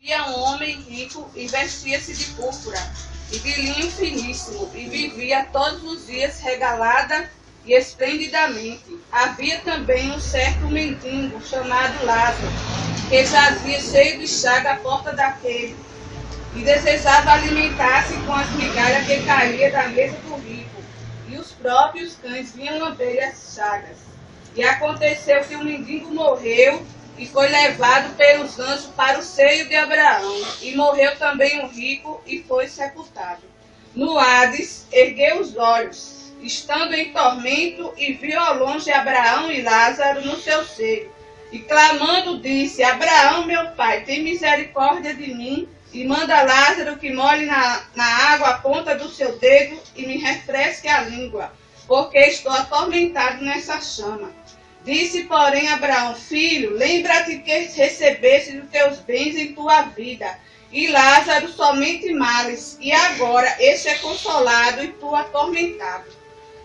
Havia um homem rico e vestia-se de púrpura e de linho finíssimo, e vivia todos os dias regalada e esplendidamente. Havia também um certo mendigo chamado Lázaro, que jazia cheio de chaga à porta daquele, e desejava alimentar-se com as migalhas que caía da mesa do rico, e os próprios cães vinham lamber as chagas. E aconteceu que o mendigo morreu e foi levado pelos anjos para o seio de Abraão. E morreu também o rico e foi sepultado. No Hades, ergueu os olhos, estando em tormento, e viu ao longe Abraão e Lázaro no seu seio. E clamando disse: Abraão, meu pai, tem misericórdia de mim, e manda Lázaro que molhe na água a ponta do seu dedo e me refresque a língua, porque estou atormentado nessa chama. Disse, porém, Abraão: Filho, lembra-te que recebeste os teus bens em tua vida, e Lázaro somente males, e agora este é consolado e tu atormentado.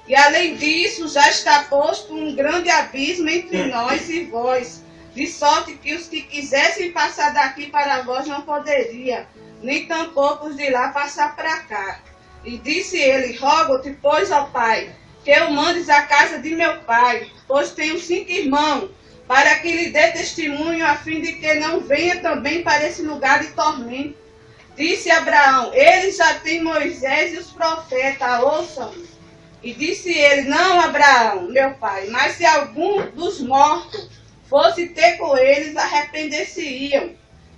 E além disso, já está posto um grande abismo entre nós e vós, de sorte que os que quisessem passar daqui para vós não poderiam, nem tampouco os de lá passar para cá. E disse ele: Rogo-te, pois, ó Pai, que eu mandes à casa de meu pai, pois tenho 5 irmãos, para que lhe dê testemunho, a fim de que não venha também para esse lugar de tormento. Disse Abraão: eles já têm Moisés e os profetas, ouçam-me. E disse ele: Não, Abraão, meu pai, mas se algum dos mortos fosse ter com eles, arrepender-se-iam.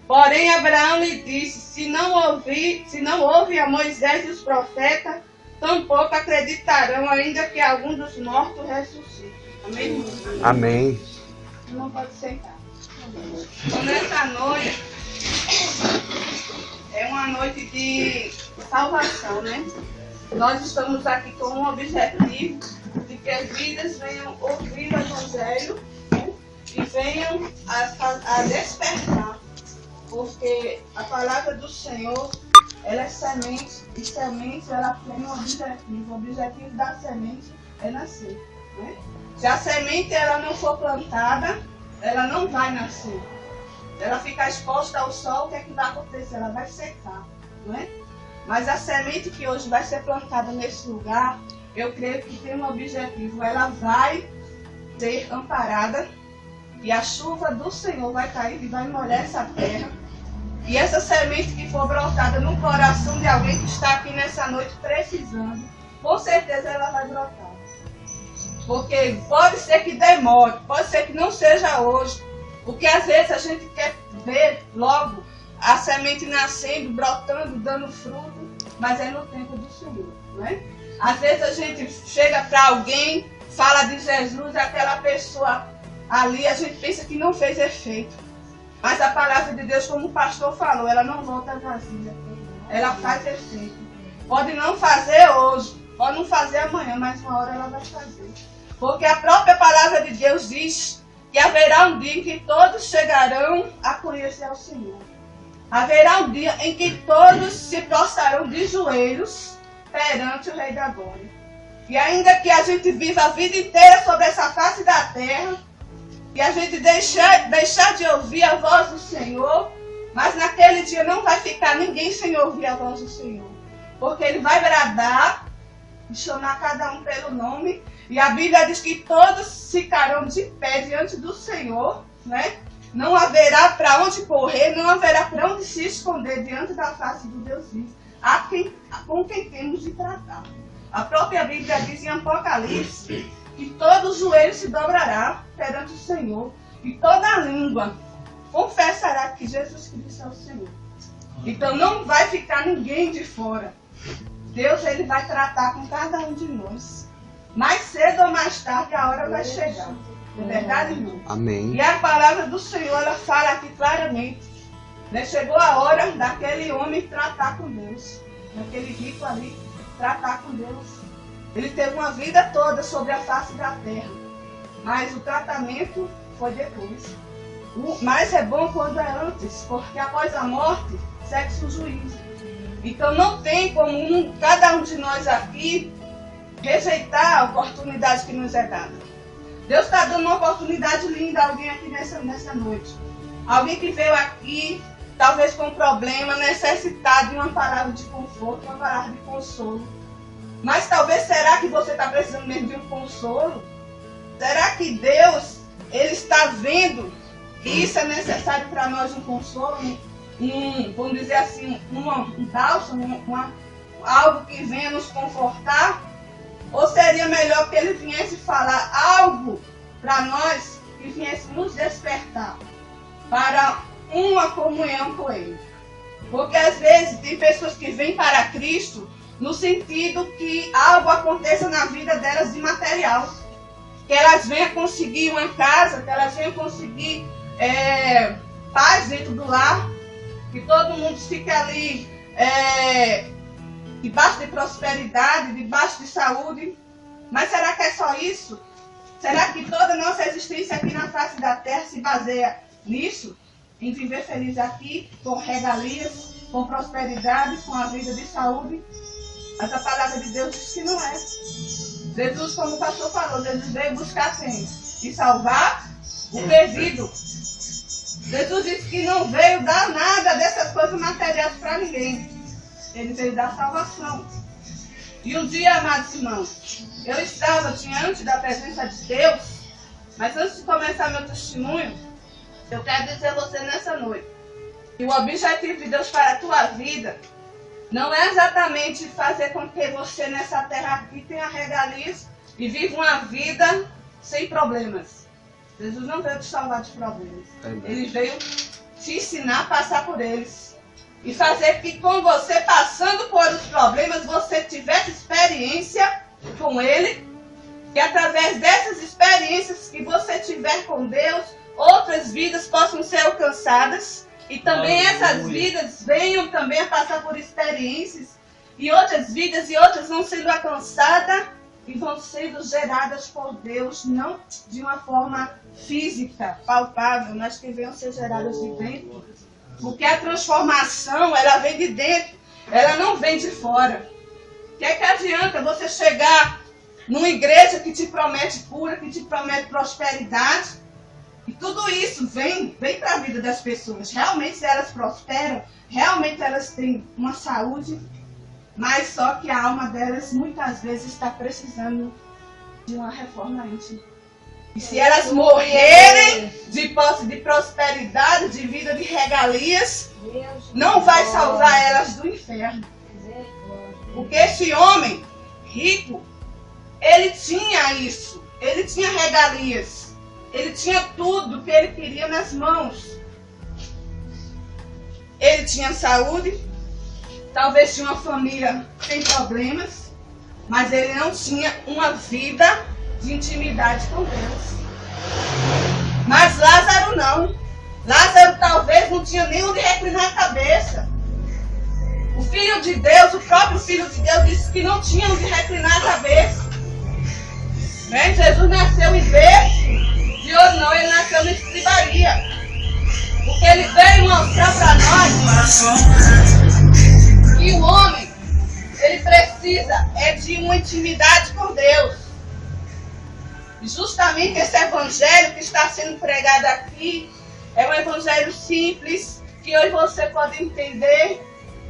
Porém Abraão lhe disse: se não ouve a Moisés e os profetas, tampouco acreditarão, ainda que algum dos mortos ressuscite. Amém? Amém. Não pode sentar. Então, nessa noite, é uma noite de salvação, né? Nós estamos aqui com um objetivo de que as vidas venham ouvir o Evangelho, né? E venham a despertar, porque a palavra do Senhor, ela é semente, e semente ela tem um objetivo. O objetivo da semente é nascer, né? Se a semente ela não for plantada, ela não vai nascer. Ela fica exposta ao sol, o que é que vai acontecer? Ela vai secar, não é? Mas a semente que hoje vai ser plantada nesse lugar, eu creio que tem um objetivo. Ela vai ser amparada e a chuva do Senhor vai cair e vai molhar essa terra. E essa semente que for brotada no coração de alguém que está aqui nessa noite precisando, com certeza ela vai brotar. Porque pode ser que demore, pode ser que não seja hoje. Porque às vezes a gente quer ver logo a semente nascendo, brotando, dando fruto, mas é no tempo do Senhor, não é? Às vezes a gente chega para alguém, fala de Jesus, aquela pessoa ali, a gente pensa que não fez efeito. Mas a palavra de Deus, como o pastor falou, ela não volta vazia. Ela faz efeito. Pode não fazer hoje, pode não fazer amanhã, mas uma hora ela vai fazer. Porque a própria palavra de Deus diz que haverá um dia em que todos chegarão a conhecer ao Senhor. Haverá um dia em que todos se prostrarão de joelhos perante o Rei da Glória. E ainda que a gente viva a vida inteira sobre essa face da terra, e a gente deixar de ouvir a voz do Senhor, mas naquele dia não vai ficar ninguém sem ouvir a voz do Senhor. Porque Ele vai bradar e chamar cada um pelo nome. E a Bíblia diz que todos ficarão de pé diante do Senhor, né? Não haverá para onde correr, não haverá para onde se esconder diante da face do Deus vivo, com quem temos de tratar. A própria Bíblia diz em Apocalipse que todo joelho se dobrará perante o Senhor e toda língua confessará que Jesus Cristo é o Senhor. Então não vai ficar ninguém de fora. Deus ele vai tratar com cada um de nós. Mais cedo ou mais tarde a hora vai chegar. Não é verdade, irmão? Amém. E a palavra do Senhor, ela fala aqui claramente. Né? Chegou a hora daquele homem tratar com Deus. Daquele rico ali tratar com Deus. Ele teve uma vida toda sobre a face da terra. Mas o tratamento foi depois. Mas é bom quando é antes. Porque após a morte, segue-se o juízo. Então não tem como cada um de nós aqui rejeitar a oportunidade que nos é dada. Deus está dando uma oportunidade linda a alguém aqui nessa noite. Alguém que veio aqui talvez com problema, necessitado de uma palavra de conforto, uma palavra de consolo. Mas talvez, será que você está precisando mesmo de um consolo? Será que Deus, Ele está vendo que isso é necessário para nós, um consolo? Vamos dizer assim, um bálsamo, algo que venha nos confortar? Ou seria melhor que Ele viesse falar algo para nós que viesse nos despertar para uma comunhão com Ele? Porque às vezes tem pessoas que vêm para Cristo no sentido que algo aconteça na vida delas de material. Que elas venham conseguir uma casa, que elas venham conseguir paz dentro do lar, que todo mundo fique ali debaixo de prosperidade, debaixo de saúde. Mas será que é só isso? Será que toda a nossa existência aqui na face da terra se baseia nisso? Em viver feliz aqui, com regalias, com prosperidade, com a vida de saúde? Mas a palavra de Deus diz que não é. Jesus, como o pastor falou, Jesus veio buscar quem? E salvar o perdido. Jesus disse que não veio dar nada dessas coisas materiais para ninguém. Ele veio dar salvação. E um dia, amados irmãos, eu estava diante da presença de Deus, mas antes de começar meu testemunho, eu quero dizer a você nessa noite que o objetivo de Deus para a tua vida não é exatamente fazer com que você nessa terra aqui tenha regalias e viva uma vida sem problemas. Jesus não veio te salvar de problemas. Ele veio te ensinar a passar por eles. E fazer que com você passando por os problemas, você tivesse experiência com Ele. E através dessas experiências que você tiver com Deus, outras vidas possam ser alcançadas. E também essas vidas venham também a passar por experiências. E outras vidas e outras vão sendo alcançadas e vão sendo geradas por Deus. Não de uma forma física, palpável, mas que venham ser geradas de dentro. Porque a transformação, ela vem de dentro. Ela não vem de fora. O que é que adianta você chegar numa igreja que te promete cura, que te promete prosperidade? E tudo isso vem para a vida das pessoas. Realmente elas prosperam, realmente elas têm uma saúde, mas só que a alma delas muitas vezes está precisando de uma reforma íntima. E se elas morrerem de posse de prosperidade, de vida de regalias, não vai salvar elas do inferno. Porque esse homem rico, ele tinha isso, ele tinha regalias. Ele tinha tudo que ele queria nas mãos. Ele tinha saúde, talvez tinha uma família sem problemas, mas ele não tinha uma vida de intimidade com Deus. Mas Lázaro não. Lázaro talvez não tinha nem onde reclinar a cabeça. O Filho de Deus, o próprio Filho de Deus, disse que não tinha onde reclinar a cabeça. Né? Jesus nasceu em berço de ouro, não, ele nasceu na estribaria. Porque ele veio mostrar para nós que o homem, ele precisa de uma intimidade com Deus. E justamente esse evangelho que está sendo pregado aqui é um evangelho simples, que hoje você pode entender,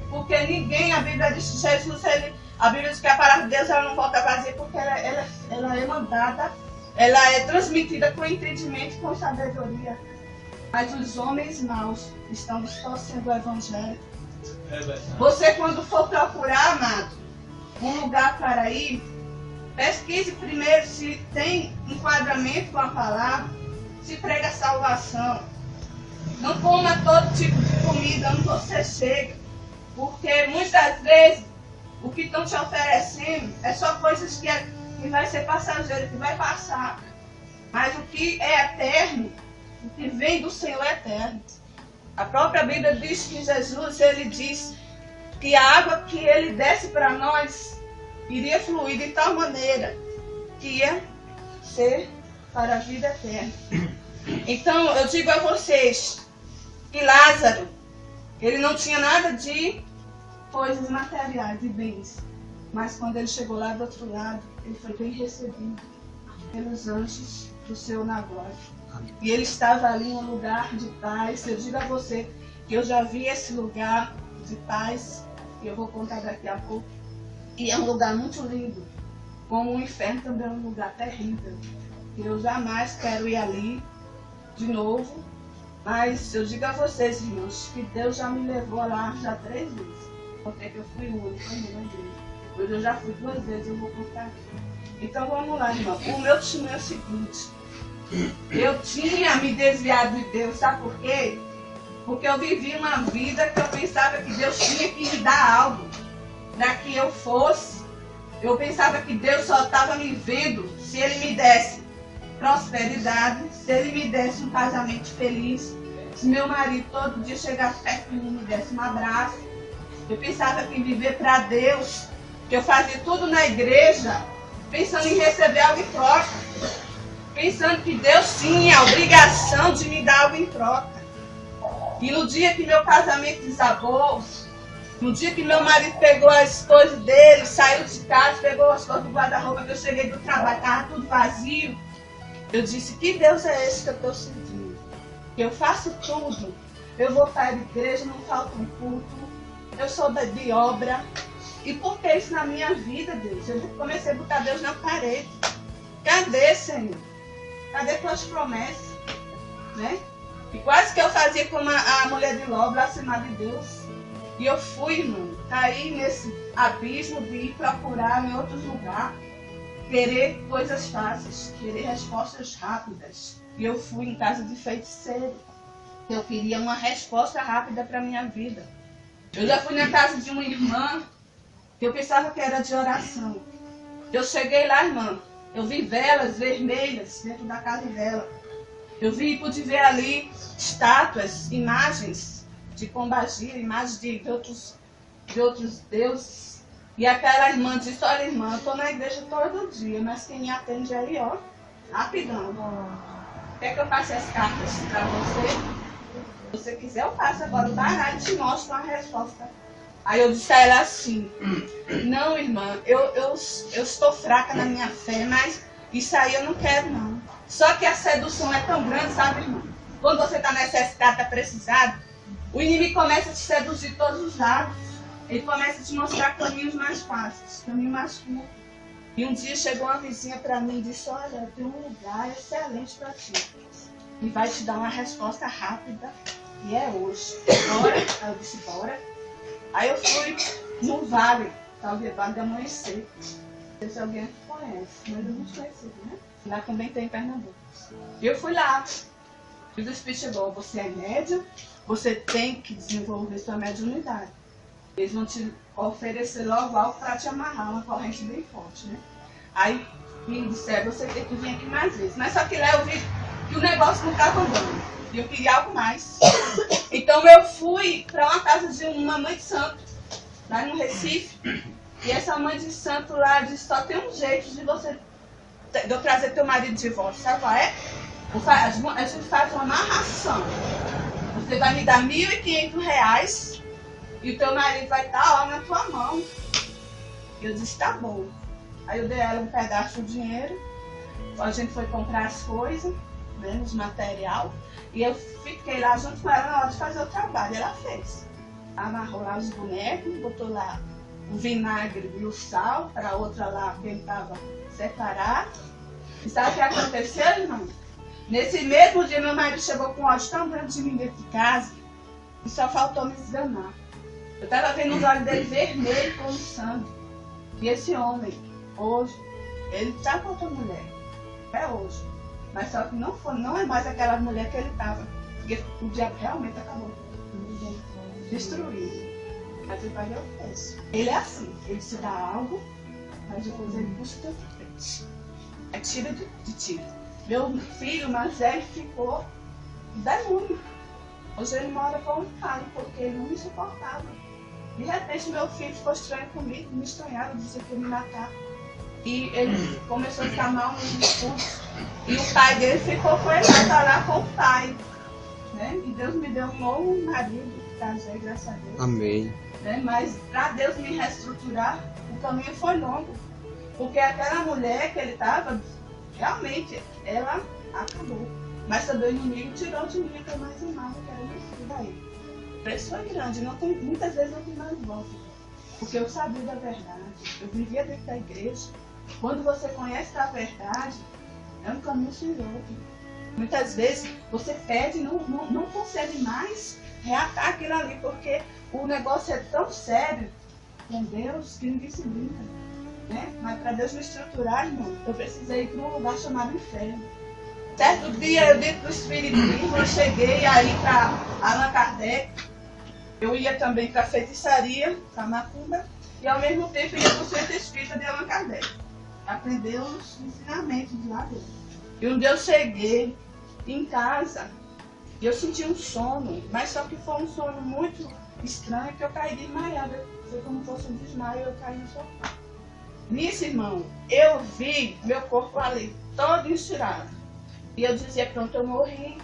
porque ninguém, a Bíblia diz que Jesus, a Bíblia diz que a palavra de Deus ela não volta vazia, porque ela é mandada, ela é transmitida com entendimento e com sabedoria. Mas os homens maus estão distorcendo o evangelho. Você, quando for procurar, amado, um lugar para ir, pesquise primeiro se tem enquadramento com a palavra, se prega salvação. Não coma todo tipo de comida onde você chega, porque muitas vezes o que estão te oferecendo é só coisas que vai ser passageiro, que vai passar. Mas o que é eterno, o que vem do Senhor é eterno. A própria Bíblia diz que Jesus, ele diz que a água que ele desce para nós iria fluir de tal maneira que ia ser para a vida eterna. Então, eu digo a vocês que Lázaro, ele não tinha nada de coisas materiais, de bens. Mas quando ele chegou lá do outro lado, ele foi bem recebido pelos anjos do seu negócio. E ele estava ali em um lugar de paz. Eu digo a você que eu já vi esse lugar de paz, que eu vou contar daqui a pouco. E é um lugar muito lindo, como o inferno também é um lugar terrível. Eu jamais quero ir ali de novo, mas eu digo a vocês, irmãos, que Deus já me levou lá já 3 vezes. Porque eu fui única na igreja. Depois eu já fui 2 vezes, eu vou contar. Então vamos lá, irmão. O meu testemunho é o seguinte. Eu tinha me desviado de Deus, sabe por quê? Porque eu vivi uma vida que eu pensava que Deus tinha que me dar algo para que eu fosse. Eu pensava que Deus só estava me vendo se Ele me desse prosperidade, se Ele me desse um casamento feliz, se meu marido todo dia chegasse perto de mim e me desse um abraço. Eu pensava que viver para Deus, que eu fazia tudo na igreja, pensando em receber algo em troca. Pensando que Deus tinha a obrigação de me dar algo em troca. E no dia que meu casamento desabou, no dia que meu marido pegou as coisas dele, saiu de casa, pegou as coisas do guarda-roupa, que eu cheguei do trabalho, estava tudo vazio, eu disse, que Deus é esse que eu estou sentindo? Eu faço tudo. Eu vou para a igreja, não falta um culto. Eu sou de obra. E por que isso na minha vida, Deus? Eu comecei a botar Deus na parede. Cadê, Senhor? Cadê tuas promessas? Né? E quase que eu fazia como a mulher de Ló, blasfemar de Deus. E eu fui, irmão, caí nesse abismo de ir procurar em outros lugares. Querer coisas fáceis, querer respostas rápidas. E eu fui em casa de feiticeiro. Eu queria uma resposta rápida para a minha vida. Eu já fui na casa de uma irmã que eu pensava que era de oração. Eu cheguei lá, irmã, eu vi velas vermelhas dentro da casa dela. Eu pude ver ali estátuas, imagens de Pombagira, imagens de outros deuses. E aquela irmã disse, olha irmã, eu estou na igreja todo dia, mas quem me atende aí, ó, rapidão. Quer que eu passe as cartas para você? Se você quiser, eu passo agora o baralho e te mostro uma resposta. Aí eu disse a ela assim, não irmã, eu estou fraca na minha fé, mas isso aí eu não quero não. Só que a sedução é tão grande, sabe irmã? Quando você está necessitado, está precisado, o inimigo começa a te seduzir de todos os lados. Ele começa a te mostrar caminhos mais fáceis, caminhos mais curtos. E um dia chegou uma vizinha para mim e disse, olha, eu tenho um lugar excelente para ti. E vai te dar uma resposta rápida. E é hoje. Bora? Aí eu disse, bora. Aí eu fui no vale, talvez Vale de Amanhecer. Não sei se alguém conhece, mas eu não conheci, né? Lá também tem em Pernambuco. Eu fui lá. E o Espírito chegou, você é médium, você tem que desenvolver sua mediunidade. Eles vão te oferecer logo algo para te amarrar, uma corrente bem forte, né? Aí me disseram, você tem que vir aqui mais vezes. Mas só que lá eu vi que o negócio não estava andando. E eu queria algo mais. Então eu fui para uma casa de uma mãe de santo, lá no Recife. E essa mãe de santo lá disse, só tem um jeito de eu trazer teu marido de volta. Sabe qual é? A gente faz uma amarração. Você vai me dar R$1.500 e o teu marido vai estar lá na tua mão. Eu disse, tá bom. Aí eu dei ela um pedaço de dinheiro. A gente foi comprar as coisas, né, os material. E eu fiquei lá junto com ela na hora de fazer o trabalho. Ela fez. Amarrou lá os bonecos, botou lá o vinagre e o sal para a outra lá que ele estava separado. E sabe o que aconteceu, irmão? Nesse mesmo dia meu marido chegou com ódio tão grande de mim dentro de casa e só faltou me esganar. Eu estava vendo os olhos dele vermelhos como sangue. E esse homem, hoje, ele está com outra mulher. É hoje. Mas só que não é mais aquela mulher que ele estava. Porque o diabo realmente acabou. Destruído. Mas ele vai ver o preço. Ele é assim. Ele te dá algo, mas depois ele puxa o teu frente. É tiro de tiro. Meu filho mais velho ficou demônio. Hoje ele mora com um pai, porque ele não me suportava. De repente meu filho ficou estranho comigo, me estranhava, dizia que ia me matar. E ele começou a ficar mal nos discursos. E o pai dele ficou com ele lá com o pai. Né? E Deus me deu um novo marido, casei, graças a Deus. Amém. Né? Mas para Deus me reestruturar, o caminho foi longo. Porque aquela mulher que ele estava, realmente, ela acabou. Mas também o inimigo tirou de mim o que eu mais amava, que era meu filho daí. preço foi grande, muitas vezes não tem mais volta. Porque eu sabia da verdade, eu vivia dentro da igreja. Quando você conhece a verdade, é um caminho sem volta. Muitas vezes você pede e não consegue mais reatar aquilo ali, porque o negócio é tão sério com Deus que ninguém se brinca. Né? Mas para Deus me estruturar, irmão, eu precisei ir para um lugar chamado inferno. Certo dia, eu dentro do espiritismo, eu cheguei aí para Allan Kardec. Eu ia também para a feitiçaria, para a macumba, e ao mesmo tempo ia para o centro espírita de Allan Kardec. Aprender os ensinamentos lá dentro. E um dia eu cheguei em casa e eu senti um sono, mas só que foi um sono muito estranho, que eu caí desmaiada. Foi como se fosse um desmaio, eu caí no sofá. Nisso, irmão, eu vi meu corpo ali, todo estirado. E eu dizia, pronto, eu morri.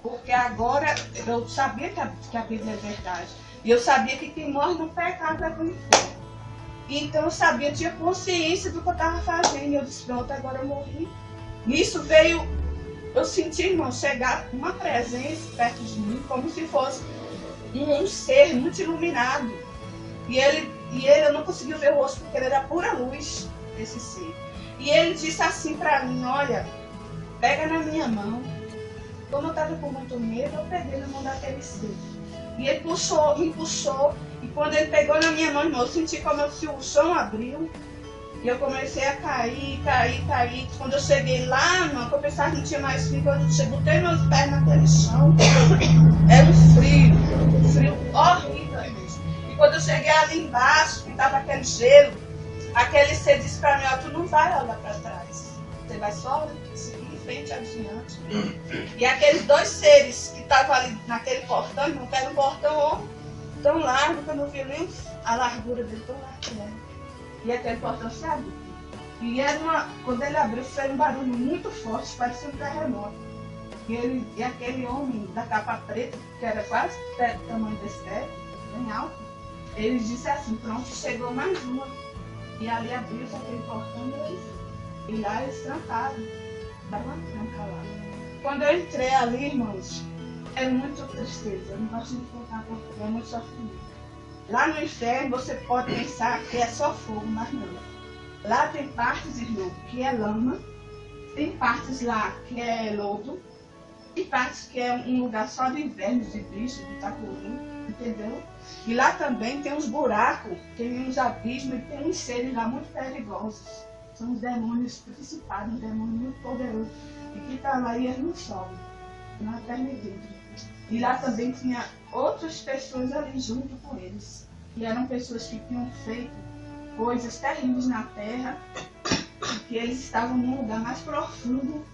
Porque agora eu sabia que a Bíblia é verdade. E eu sabia que quem morre no pecado é pro inferno. Então eu sabia, eu tinha consciência do que eu estava fazendo. E eu disse, pronto, agora eu morri. Nisso veio, eu senti, irmão, chegar uma presença perto de mim, como se fosse um ser muito iluminado. E ele eu não conseguia ver o rosto, porque ele era pura luz, esse ser. E ele disse assim para mim, olha, pega na minha mão. Como eu estava com muito medo, eu peguei na mão daquele ser. E ele me puxou, e quando ele pegou na minha mão, irmão, eu senti como se o chão abriu. E eu comecei a cair. Quando eu cheguei lá, irmão, eu pensava que não tinha mais frio, quando eu botei meus pés naquele chão, era um frio horrível mesmo. E quando eu cheguei ali embaixo, que estava aquele gelo, aquele ser disse para mim, ó, tu não vai olhar para trás, você vai só seguir em frente adiante. E aqueles dois seres que estavam ali naquele portão, não era um portão tão largo que eu não vi nem a largura dele, tão largo que era. E aquele portão se abriu. E quando ele abriu, foi um barulho muito forte, parecia um terremoto. E aquele homem da capa preta, que era quase do tamanho desse teto, bem alto, ele disse assim, pronto, chegou mais uma. E ali abriu-se aquele portão e lá eles trancaram. Dá uma tranca lá. Quando eu entrei ali, irmãos, é muito tristeza. Eu não gosto de contar porque é muito sofrimento. Lá no inferno você pode pensar que é só fogo, mas não. Lá tem partes, irmão, que é lama, tem partes lá que é lodo, tem partes que é um lugar só de invernos, de bichos, de tacuru, entendeu? E lá também tem uns buracos, tem uns abismos e tem uns seres lá muito perigosos. São os demônios principados, um demônio muito poderoso. E que está lá e eles não sobem, na eternidade. E lá também tinha outras pessoas ali junto com eles. E eram pessoas que tinham feito coisas terríveis na terra, que eles estavam num lugar mais profundo,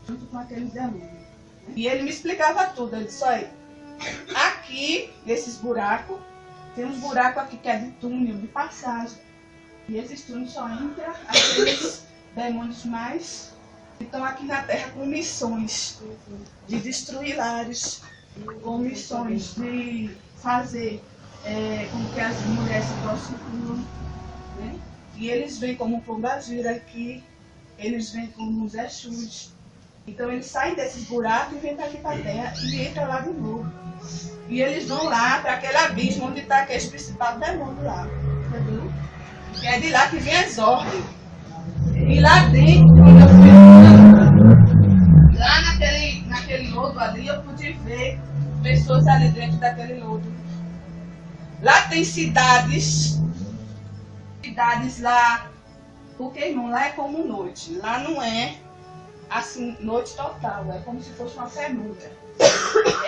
junto com aqueles demônios. E ele me explicava tudo. Ele disse, olha, aqui, nesses buracos, tem uns buracos aqui que é de túnel, de passagem. E esses túneis só entram aqueles demônios mais que estão aqui na terra com missões de destruir lares, com missões de fazer com que as mulheres se prostituam, né? E eles vêm como pombagira aqui, eles vêm como os Exus. Então eles saem desses buracos e vêm para aqui para a terra e entram lá de novo. E eles vão lá para aquele abismo onde está aquele principal demônio lá, entendeu? E é de lá que vem as ordens. E lá dentro, quando eu fui lá naquele lodo ali, eu pude ver pessoas ali dentro daquele lodo. Lá tem cidades lá, porque, irmão, lá é como noite. Lá não é assim, noite total, é como se fosse uma penumbra.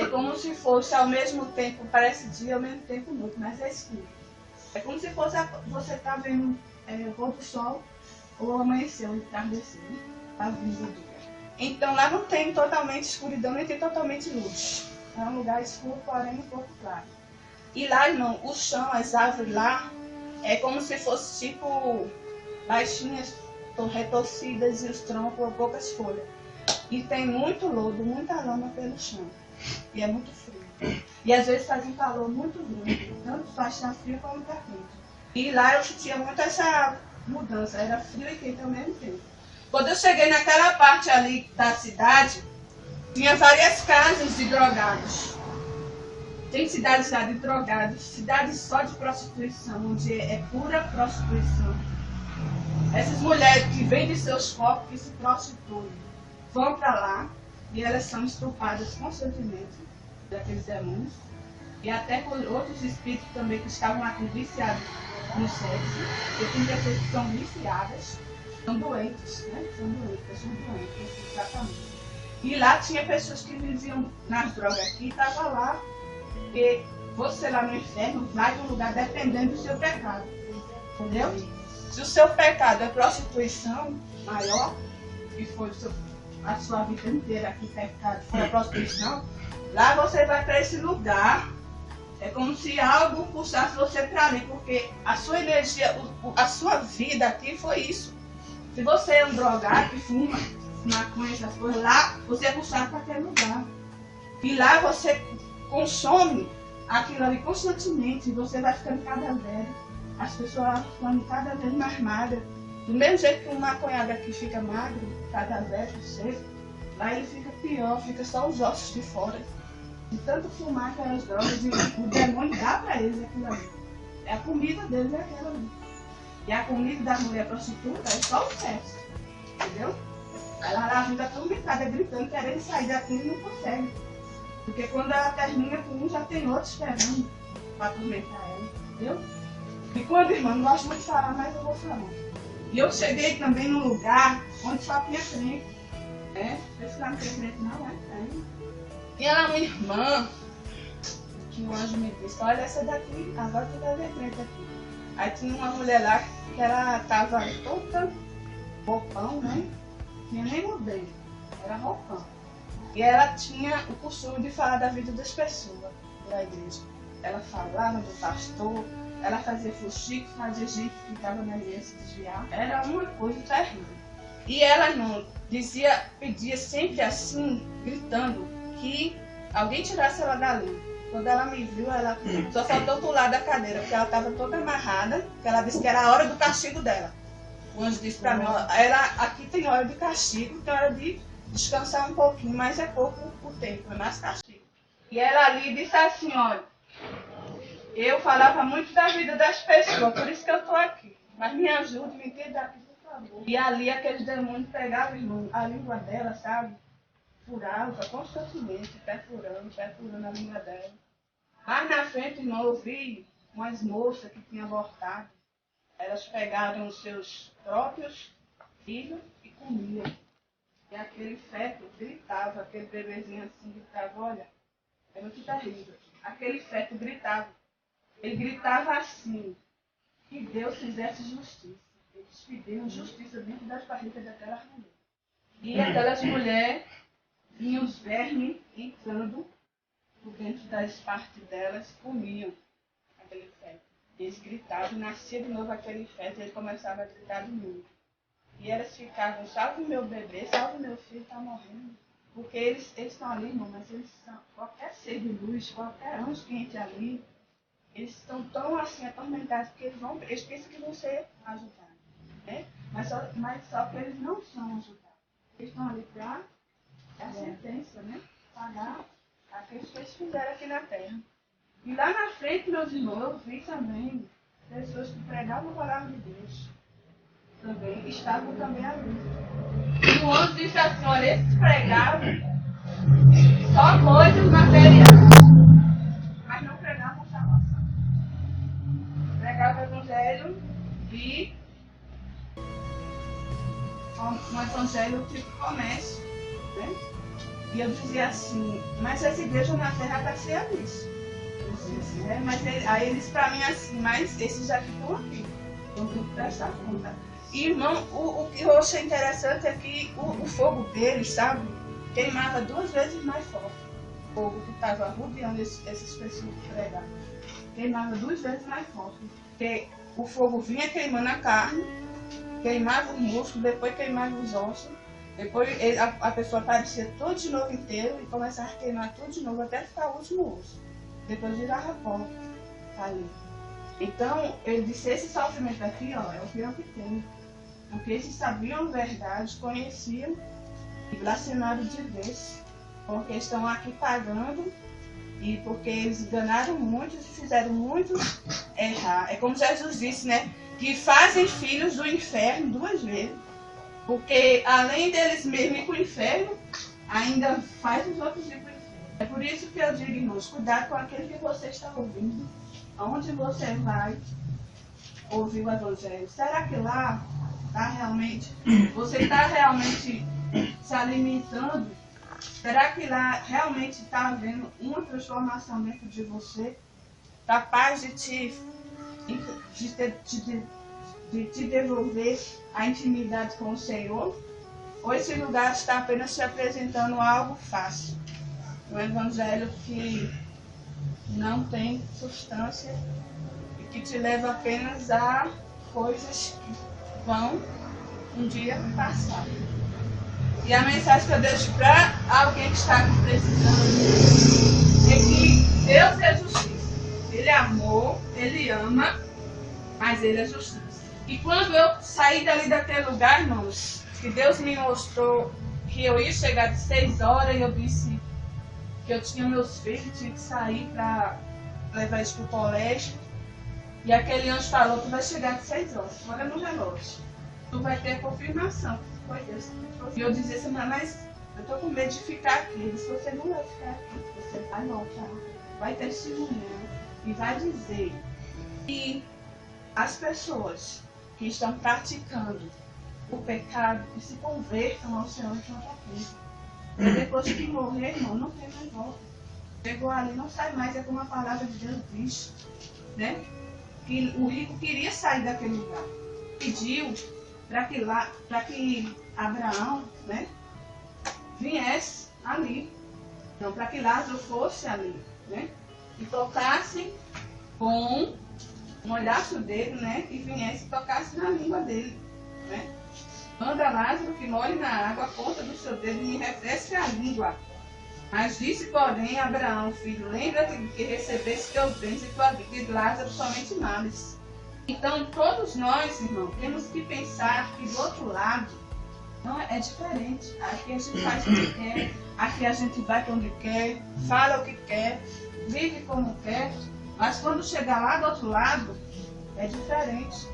É como se fosse ao mesmo tempo, parece dia, ao mesmo tempo noite, mas é escuro. É como se fosse você tá vendo o pôr do sol ou amanhecer, ou entardecer, a vindo do dia. Então lá não tem totalmente escuridão, nem tem totalmente luz. É um lugar escuro, porém um pouco claro. E lá, irmão, o chão, as árvores lá, é como se fosse tipo baixinhas, retorcidas e os troncos com poucas folhas. E tem muito lodo, muita lama pelo chão. E é muito frio. E às vezes faz um calor muito grande, tanto faz estar frio como estar quente. E lá eu sentia muito essa mudança, era frio e quente ao mesmo tempo. Quando eu cheguei naquela parte ali da cidade, tinha várias casas de drogados. Tem cidades lá de drogados, cidades só de prostituição, onde é pura prostituição. Essas mulheres que vendem seus corpos, que se prostituem, vão para lá e elas são estupradas constantemente daqueles demônios. E até por outros espíritos também que estavam aqui viciados no sexo. Porque tem pessoas que são viciadas, são doentes, né? São doentes, exatamente. E lá tinha pessoas que viviam nas drogas aqui e estavam lá. Porque você lá no inferno vai de um lugar dependendo do seu pecado. Entendeu? Se o seu pecado é prostituição maior, que foi a sua vida inteira aqui pecado, foi a prostituição, lá você vai para esse lugar. É como se algo puxasse você para ali, porque a sua energia, a sua vida aqui foi isso. Se você é um drogado que fuma maconha, essas coisas, lá você é puxado para aquele lugar. E lá você consome aquilo ali constantemente, e você vai ficando cada vez, as pessoas vão ficando cada vez mais magras. Do mesmo jeito que um maconhado aqui fica magro, cada vez você, lá ele fica pior, fica só os ossos de fora. De tanto fumar aquelas drogas, e o demônio dá para eles aquilo ali. É a comida deles, é aquela ali. E a comida da mulher prostituta é só o sexo. Entendeu? Ela lá fica atormentada, gritando, querendo sair daquilo e não consegue. Porque quando ela termina com um, já tem outro esperando para atormentar ela. Entendeu? E quando, irmão, não gosto muito de falar, mas eu vou falar. E eu cheguei também num lugar onde só tinha crente. Esse lá não tem crente não, é? Tinha lá uma irmã que o anjo me disse, olha essa daqui, agora tu vai ver crente aqui. Aí tinha uma mulher lá que ela tava toda roupão, né? Tinha nem modelo, era roupão. E ela tinha o costume de falar da vida das pessoas da igreja. Ela falava do pastor, ela fazia fuxico, fazia gente que estava na igreja se desviar. Era uma coisa terrível. E ela não dizia, pedia sempre assim, gritando, que alguém tirasse ela dali. Quando ela me viu, ela só faltou pular da cadeira, porque ela estava toda amarrada, porque ela disse que era a hora do castigo dela. O anjo disse para mim, aqui tem hora de castigo, tem hora de descansar um pouquinho, mas é pouco o tempo, é mais castigo. E ela ali disse assim, olha, eu falava muito da vida das pessoas, por isso que eu estou aqui, mas me ajude, me tire daqui, por favor. E ali aqueles demônios pegavam a língua dela, sabe? Furava constantemente, perfurando a língua dela. Mais na frente, irmão, eu vi umas moças que tinham abortado. Elas pegaram os seus próprios filhos e comiam. E aquele feto gritava, aquele bebezinho assim gritava, olha, é muito terrível. Aquele feto gritava. Ele gritava assim, que Deus fizesse justiça. Eles pediam justiça dentro das barrigas daquelas mulheres. E aquelas mulheres, vinham os vermes entrando por dentro das partes delas, comiam aquele feto. Eles gritavam, nascia de novo aquele feto, e eles começavam a gritar de novo. E elas ficavam, salve meu bebê, salve meu filho, está morrendo. Porque eles estão ali, irmão, mas eles são, qualquer ser de luz, qualquer anjo que entre ali, eles estão tão assim atormentados, porque eles pensam que vão ser ajudados. Né? Mas só que eles não são ajudados. Eles estão ali para a sentença, né? Pagar aqueles que eles fizeram aqui na terra. E lá na frente, meus irmãos, eu vi também pessoas que pregavam a palavra de Deus. Também estavam também ali. E o anjo disse assim, olha, eles pregavam só coisas materiais, mas não pregavam salvação. Pregavam o evangelho e um evangelho tipo comércio, né? E eu dizia assim, mas essa igreja na terra está cheia disso. Mas aí eles para mim assim, mas esses já ficam aqui. Então tem que prestar conta. E, irmão, o que eu achei interessante é que o fogo deles, sabe, queimava 2 vezes mais forte. O fogo que estava rodeando essas pessoas que pregavam. Queimava 2 vezes mais forte. Porque o fogo vinha queimando a carne, queimava o músculo, depois queimava os ossos. Depois a pessoa aparecia tudo de novo inteiro e começava a queimar tudo de novo até ficar o último osso. Depois virava pó ali. Então, ele disse, esse sofrimento aqui, ó, é o pior que tem. Porque eles sabiam a verdade, conheciam e blasfemaram de Deus. Porque estão aqui pagando E porque eles enganaram muitos e fizeram muitos errar. É como Jesus disse, né? Que fazem filhos do inferno 2 vezes. Porque além deles mesmos ir para o inferno, ainda faz os outros ir para o inferno. É por isso que eu digo, irmãos, cuidado com aquele que você está ouvindo. Aonde você vai ouvir o Evangelho. Será que lá você está realmente se alimentando? Será que lá realmente está havendo uma transformação dentro de você, capaz de te devolver a intimidade com o Senhor? Ou esse lugar está apenas te apresentando algo fácil? Um evangelho que não tem substância e que te leva apenas a coisas que vão um dia passar. E a mensagem que eu deixo para alguém que está aqui precisando é que Deus é justiça. Ele é amor, Ele ama, mas Ele é justiça. E quando eu saí dali daquele lugar, irmãos, que Deus me mostrou que eu ia chegar de 6 horas e eu disse que eu tinha meus filhos, tinha que sair para levar eles para o colégio. E aquele anjo falou, tu vai chegar de 6 horas, olha no relógio. Tu vai ter confirmação. Foi Deus. E eu dizia assim, mas eu tô com medo de ficar aqui. Ele disse, você não vai ficar aqui, você vai voltar, vai testemunhar e vai dizer que as pessoas que estão praticando o pecado, que se convertam ao Senhor e vão aqui. E depois que morrer, irmão, não tem mais volta. Chegou ali, não sai mais, é como a palavra de Deus diz, né? Que o rico queria sair daquele lugar. Pediu para que Abraão, né, viesse ali. Não, para que Lázaro fosse ali, né? E tocasse com um olhaço dele, né? E viesse e tocasse na língua dele, né? Manda Lázaro que molhe na água a ponta do seu dedo e me refresque a língua. Mas disse, porém, Abraão, filho, lembra-te de que recebeste teus bens e tua vida de Lázaro somente males. Então, todos nós, irmão, temos que pensar que do outro lado não é diferente. Aqui a gente faz o que quer, aqui a gente vai para onde quer, fala o que quer, vive como quer. Mas quando chegar lá do outro lado, é diferente.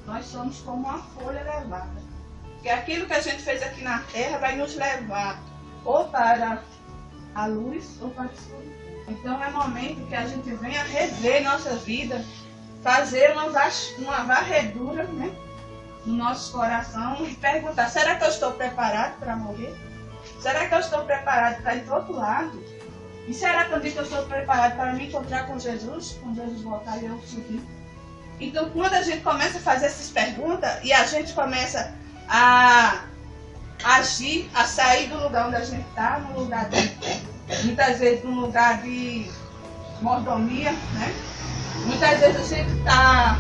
Nós somos como uma folha levada. Porque aquilo que a gente fez aqui na terra vai nos levar ou para a luz ou para a escuridão. Então é momento que a gente venha rever nossa vida, fazer uma varredura, né, no nosso coração e perguntar, será que eu estou preparado para morrer? Será que eu estou preparado para ir do outro lado? E será que eu estou preparado para me encontrar com Jesus? Quando Jesus voltar e eu subir? Então quando a gente começa a fazer essas perguntas e a gente começa a agir, a sair do lugar onde a gente está, no lugar muitas vezes num lugar de mordomia, né? Muitas vezes a gente está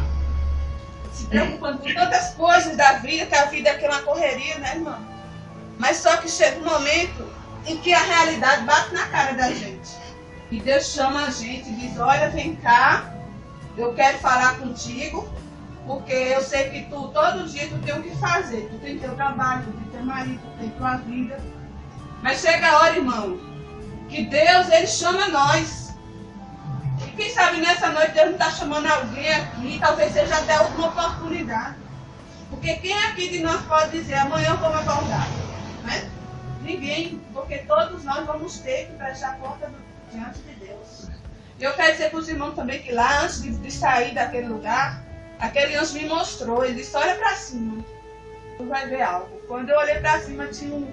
se preocupando com tantas coisas da vida, que a vida aqui é uma correria, né, irmão? Mas só que chega um momento em que a realidade bate na cara da gente. E Deus chama a gente e diz, olha, vem cá, eu quero falar contigo, porque eu sei que tu, todo dia, tu tem o que fazer. Tu tem teu trabalho, tu tem teu marido, tu tem tua vida. Mas chega a hora, irmão, que Deus, Ele chama nós. E quem sabe nessa noite Deus não está chamando alguém aqui, talvez seja até a última oportunidade. Porque quem aqui de nós pode dizer, amanhã eu vou me acordar? Né? Ninguém, porque todos nós vamos ter que prestar conta diante de Deus. E eu quero dizer para os irmãos também que lá, antes de sair daquele lugar, aquele anjo me mostrou, ele disse, olha para cima, tu vai ver algo. Quando eu olhei para cima, tinha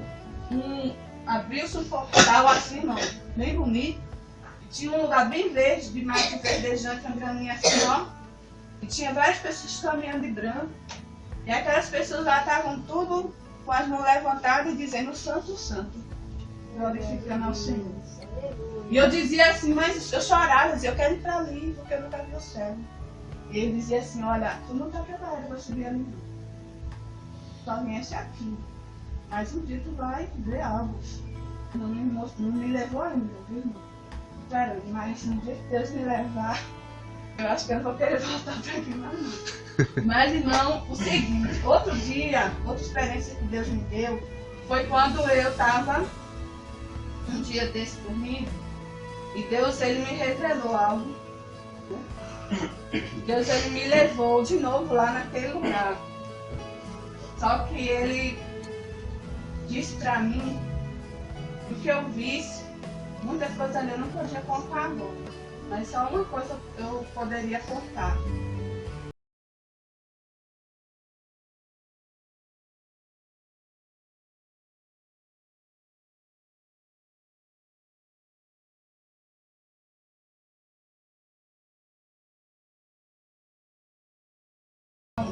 abriu-se um portal assim, não, bem bonito. Tinha um lugar bem verde, de mato verdejante, uma graninha assim, ó. E tinha várias pessoas caminhando de branco. E aquelas pessoas lá estavam tudo com as mãos levantadas e dizendo, Santo, Santo, glorificando ao Senhor. E eu dizia assim, mas eu chorava, eu dizia, eu quero ir para ali, porque eu nunca vi o céu. E ele dizia assim, olha, tu não está preparado para subir ali. Só viesse aqui. Mas um dia tu vai ver algo. Não me levou ainda, viu, irmão? Espera, mas um dia que Deus me levar, eu acho que eu não vou querer voltar para aqui mais não. Mas, irmão, o seguinte, outro dia, outra experiência que Deus me deu, foi quando eu estava, um dia desse dormindo, E Deus, Ele me revelou algo. Deus, Ele me levou de novo lá naquele lugar. Só que Ele disse pra mim o que eu visse. Muitas coisas ali eu não podia contar agora. Mas só uma coisa eu poderia contar.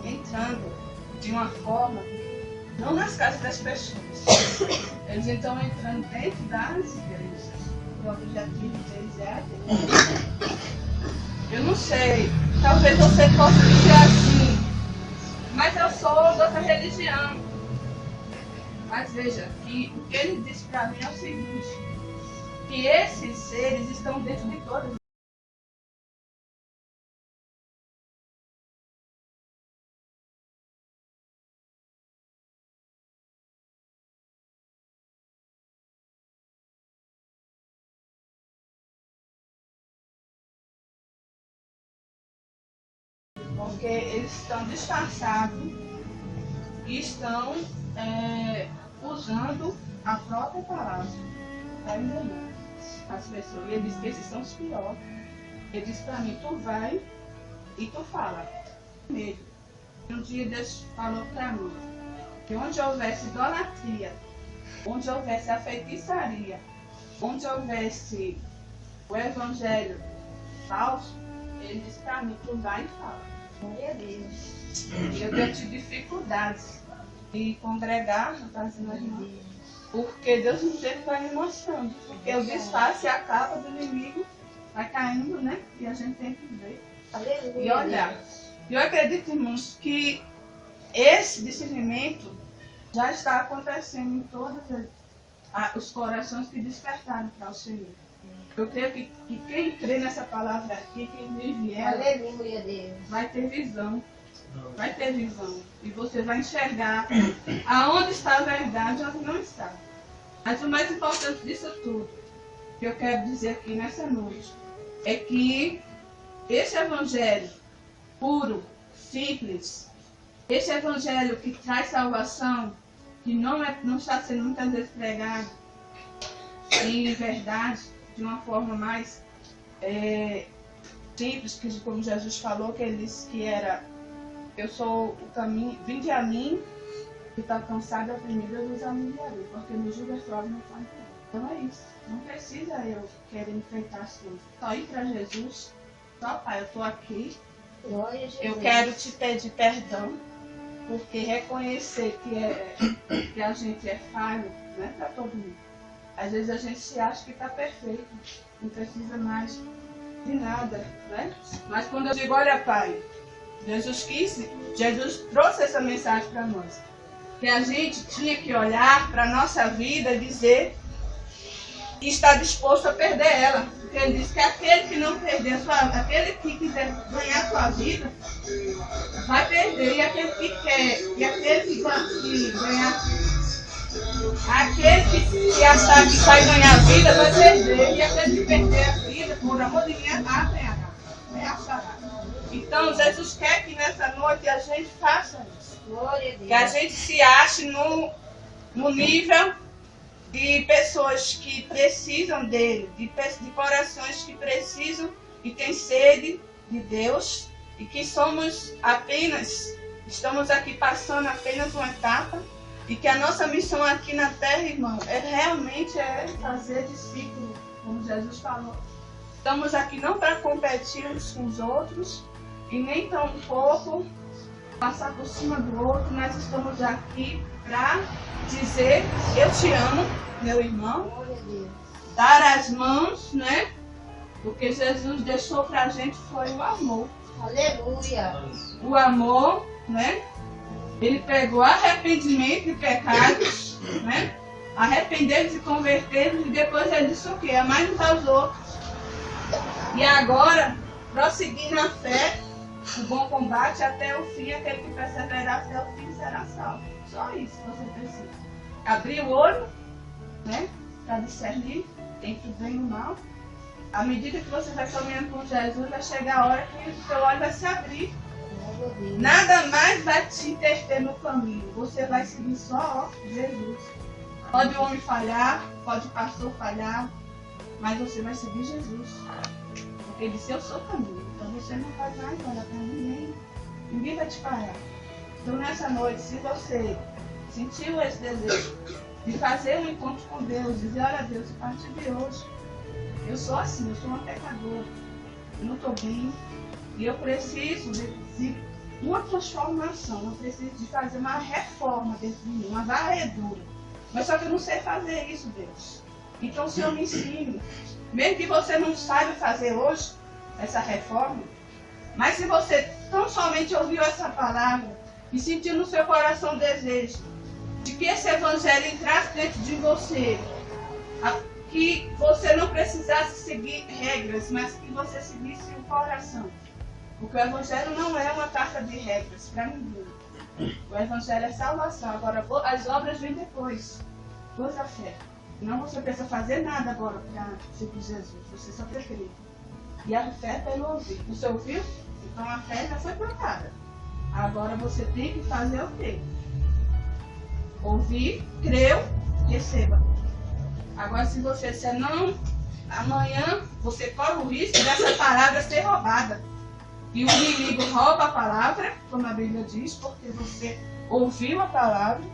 Entrando de uma forma, não nas casas das pessoas. Eles estão entrando dentro das igrejas. O objetivo deles é a igreja. Eu não sei, talvez você possa dizer assim, mas eu sou de outra religião. Mas veja, que o que ele disse para mim é o seguinte, que esses seres estão dentro de todas. Porque eles estão disfarçados e estão usando a própria palavra para enganar as pessoas. E ele diz que esses são os piores. Ele diz para mim, tu vai e tu fala. Um dia Deus falou para mim que onde houvesse idolatria, onde houvesse a feitiçaria, onde houvesse o evangelho falso, ele disse para mim, tu vai e fala. Eu tenho tido dificuldades de congregar, porque Deus no jeito vai me mostrando. Porque o disfarce e a capa do inimigo vai caindo, né? E a gente tem que ver e olhar. Eu acredito, irmãos, que esse discernimento já está acontecendo em todos os corações que despertaram para o Senhor. Eu creio que quem crê nessa palavra aqui, quem vive ela, vai ter visão. Vai ter visão. E você vai enxergar aonde está a verdade e onde não está. Mas o mais importante disso tudo, que eu quero dizer aqui nessa noite, é que esse evangelho puro, simples, esse evangelho que traz salvação, que não está sendo muitas vezes pregado em verdade, de uma forma mais simples, que como Jesus falou, que ele disse que era, eu sou o caminho, vinde a mim, que está cansado, oprimido, eu vos aliviarei, porque me julga suave não faz nada. Então é isso, não precisa eu querer enfrentar as coisas, só ir para Jesus, só Pai, eu estou aqui, eu quero te pedir perdão, porque reconhecer que a gente é falho, não é para todo mundo. Às vezes a gente se acha que está perfeito, não precisa mais de nada, né? Mas quando eu digo, olha Pai, Jesus trouxe essa mensagem para nós, que a gente tinha que olhar para a nossa vida e dizer que está disposto a perder ela. Porque ele diz que aquele que não perder aquele que quiser ganhar a sua vida, vai perder, e aquele que quer, e aquele que ganhar, aquele que achar que vai ganhar a vida, vai perder, e aquele que perder a vida, por amor de mim, achará. Então, Jesus quer que nessa noite a gente faça isso. Que a gente se ache no nível de pessoas que precisam dele, de corações que precisam e têm sede de Deus, e que estamos aqui passando apenas uma etapa, e que a nossa missão aqui na terra, irmão, realmente fazer discípulos, como Jesus falou. Estamos aqui não para competir uns com os outros, e nem tão pouco passar por cima do outro, nós estamos aqui para dizer, eu te amo, meu irmão, dar as mãos, né? O que Jesus deixou para a gente foi o amor. Aleluia! O amor, né? Ele pegou arrependimento de pecados, né? Arrepender-nos e converter-nos, e depois ele disse o quê? Amar uns aos outros. E agora, prosseguir na fé, o bom combate até o fim, aquele que perseverar até o fim será salvo. Só isso que você precisa. Abrir o olho, né? Para discernir entre o bem e o mal. À medida que você vai caminhando com Jesus, vai chegar a hora que o seu olho vai se abrir. Nada mais vai te interter no caminho. Você vai seguir só Jesus. Pode o homem falhar, pode o pastor falhar, mas você vai seguir Jesus. Porque ele disse, eu sou o caminho. Então você não vai mais olhar para ninguém. Ninguém vai te parar. Então nessa noite, se você sentiu esse desejo de fazer um encontro com Deus, dizer, olha Deus, a partir de hoje, eu sou assim, eu sou uma pecadora. Eu não estou bem. E eu preciso de uma transformação. Eu preciso de fazer uma reforma dentro de mim, uma varredura. Mas só que eu não sei fazer isso, Deus. Então o Senhor me ensine. Mesmo que você não saiba fazer hoje essa reforma, mas se você tão somente ouviu essa palavra e sentiu no seu coração o desejo de que esse evangelho entrasse dentro de você, que você não precisasse seguir regras, mas que você seguisse o coração. Porque o evangelho não é uma carta de regras para ninguém. O evangelho é salvação. Agora, as obras vêm depois. Depois da fé. Não você precisa fazer nada agora para seguir Jesus. Você só precisa crer. E a fé é pelo ouvir. Você ouviu? Então a fé já foi plantada. Agora você tem que fazer o quê? Ouvir, creu, receba. Agora se você disser não, amanhã você corre o risco dessa palavra ser roubada. E o inimigo rouba a palavra, como a Bíblia diz, porque você ouviu a palavra,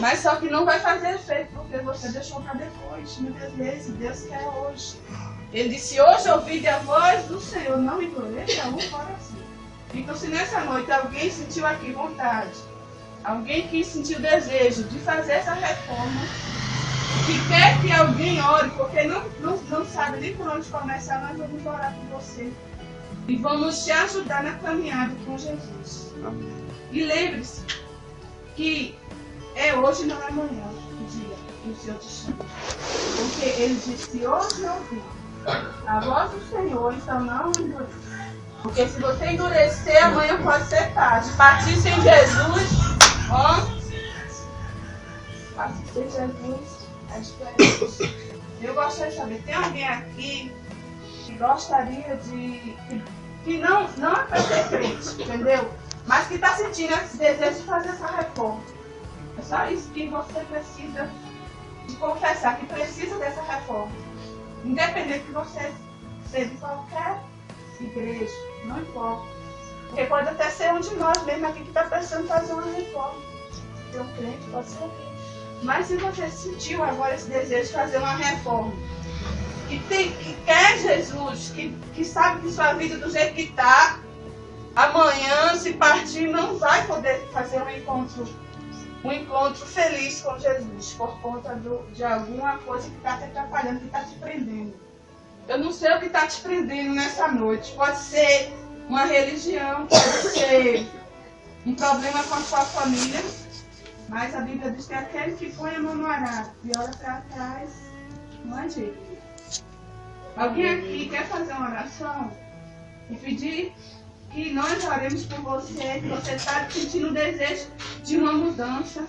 mas só que não vai fazer efeito, porque você deixou para depois. Muitas vezes Deus quer hoje. Ele disse, hoje ouvi a voz do Senhor, não endureça o coração. Então se nessa noite alguém sentiu aqui vontade, alguém que sentiu desejo de fazer essa reforma, que quer que alguém ore, porque não sabe nem por onde começar, nós vamos orar por você. E vamos te ajudar na caminhada com Jesus. Amém. E lembre-se que é hoje, não é amanhã, o dia que o Senhor te chama. Porque Ele disse, hoje eu ouvi a voz do Senhor, então não endureça. Porque se você endurecer, amanhã pode ser tarde. Partir sem Jesus, ó. Partir sem Jesus é diferente. Eu gostaria de saber, tem alguém aqui que gostaria de... que não é para ser crente, entendeu? Mas que está sentindo esse desejo de fazer essa reforma. É só isso que você precisa de confessar, que precisa dessa reforma. Independente que você seja de qualquer igreja, não importa. Porque pode até ser um de nós mesmo aqui que está precisando fazer uma reforma. Ser um crente, pode ser alguém. Mas se você sentiu agora esse desejo de fazer uma reforma, que quer Jesus, que sabe que sua vida do jeito que está, amanhã, se partir, não vai poder fazer um encontro feliz com Jesus, por conta de alguma coisa que está te atrapalhando, que está te prendendo. Eu não sei o que está te prendendo nessa noite. Pode ser uma religião, pode ser um problema com a sua família, mas a Bíblia diz que aquele que põe a mão no arado e olha para trás, não é jeito. Alguém aqui quer fazer uma oração e pedir que nós oremos por você, que você está sentindo o desejo de uma mudança.